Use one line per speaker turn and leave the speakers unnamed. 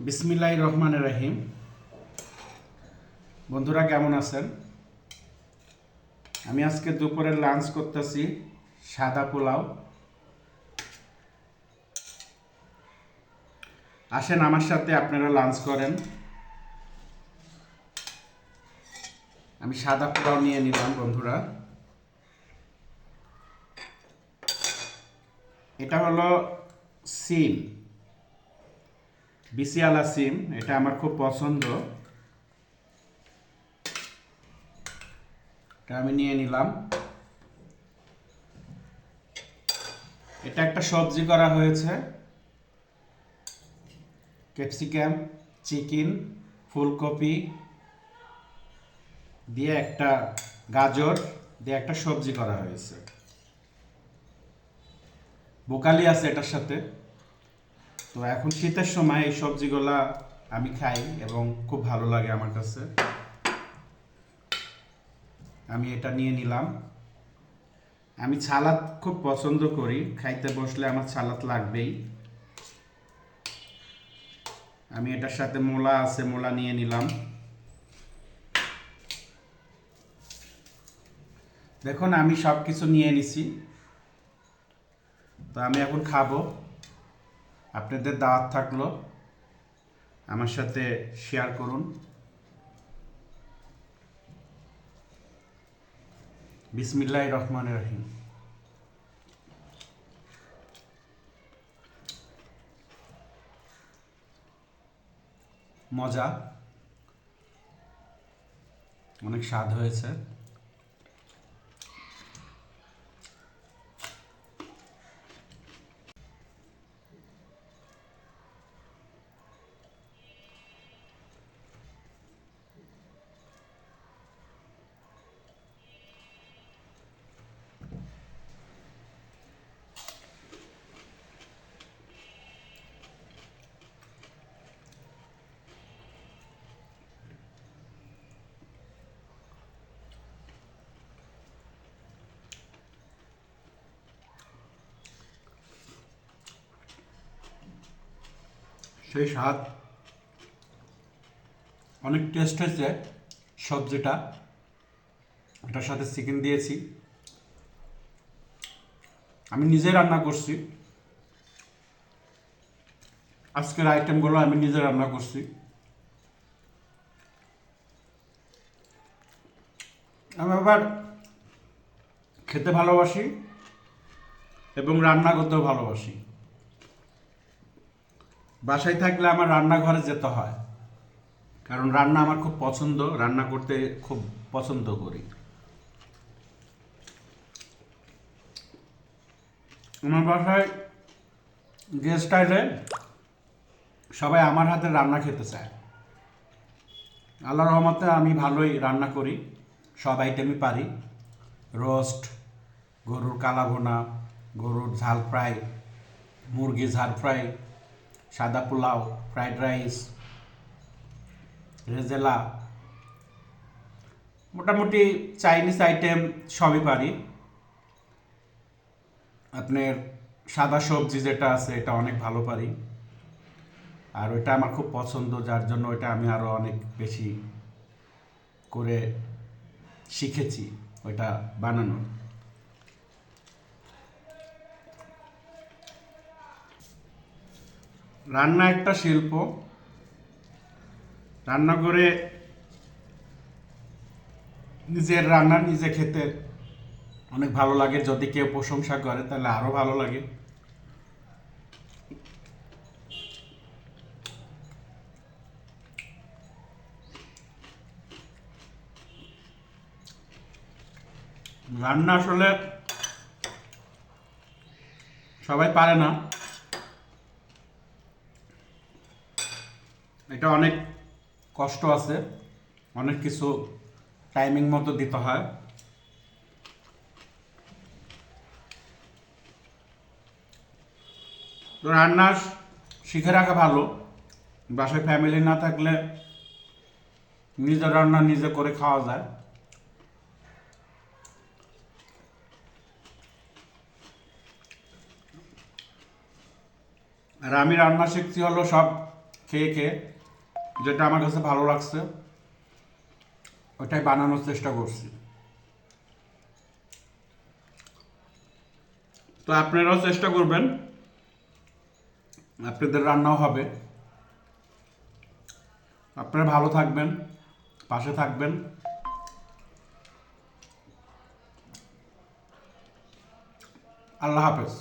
বিসমিল্লাহির রহমানির রহিম। বন্ধুরা কেমন আছেন? আমি আজকে দুপুরে লাঞ্চ করতেছি সাদা পোলাও। আসেন আমার সাথে আপনারা লাঞ্চ করেন। আমি সাদা পোলাও নিয়ে নিলাম বন্ধুরা। এটা হলো সিম, বিসিয়ালা সিম। এটা আমার খুব পছন্দ। এটা আমি নিয়ে নিলাম। এটা একটা সবজি করা হয়েছে, ক্যাপসিকাম, চিকেন, ফুলকপি দিয়ে একটা গাজর দিয়ে একটা সবজি করা হয়েছে। বোকালি আছে এটার সাথে। তো এখন শীতের সময় এই সবজিগুলা আমি খাই এবং খুব ভালো লাগে আমার কাছে। আমি এটা নিয়ে নিলাম। আমি সালাদ খুব পছন্দ করি, খাইতে বসলে আমার সালাদ লাগবেই। আমি এটার সাথে মূলা আছে, মূলা নিয়ে নিলাম। দেখুন আমি সব কিছু নিয়ে নিছি। তো আমি এখন খাবো। আপনাদের দাওয়াত থাকলো, আমার সাথে শেয়ার করুন। বিসমিল্লাহির রহমানির রহিম। মজা, অনেক স্বাদ হয়েছে। সেই স্বাদ, অনেক টেস্ট হয়েছে সবজিটা। এটার সাথে চিকেন দিয়েছি, আমি নিজে রান্না করছি। আজকের আইটেমগুলো আমি নিজে রান্না করছি। আমি আবার খেতে ভালোবাসি এবং রান্না করতেও ভালোবাসি। বাসায় থাকলে আমার রান্নাঘরে যেতে হয়, কারণ রান্না আমার খুব পছন্দ, রান্না করতে খুব পছন্দ করি। আমার বাসায় গেস্ট আইলে সবাই আমার হাতে রান্না খেতে চায়। আল্লাহর রহমতে আমি ভালোই রান্না করি, সব আইটেমই পারি। রোস্ট, গরুর কালা ভুনা, গরুর ঝাল ফ্রাই, মুরগি ঝাল ফ্রাই, সাদা পোলাও, ফ্রাইড রাইস, রেজেলা, মোটামুটি চাইনিজ আইটেম সবই পারি। আপনার সাদা সবজি যেটা আছে এটা অনেক ভালো পারি, আর ওইটা আমার খুব পছন্দ, যার জন্য ওইটা আমি আরও অনেক বেশি করে শিখেছি ওইটা বানানো। রান্না একটা শিল্প। রান্না করে নিজের রান্না নিজে খেতে অনেক ভালো লাগে। যদি কেউ প্রশংসা করে তাহলে আরও ভালো লাগে। রান্না আসলে সবাই পারে না, এটা অনেক কষ্ট আছে, অনেক কিছু টাইমিং মতো দিতে হয়। তো রান্না শিখে রাখা ভালো। বাসায় ফ্যামিলি না থাকলে নিজের রান্না নিজে করে খাওয়া যায়। আর আমি রান্না শিখছি হলো সব খেয়ে খেয়ে যেটা আমার কাছে ভালো লাগছে ওটাই বানানোর চেষ্টা করছি। তো আপনারাও চেষ্টা করবেন, আপনাদের রান্নাও হবে। আপনারা ভালো থাকবেন, পাশে থাকবেন। আল্লাহ হাফেজ।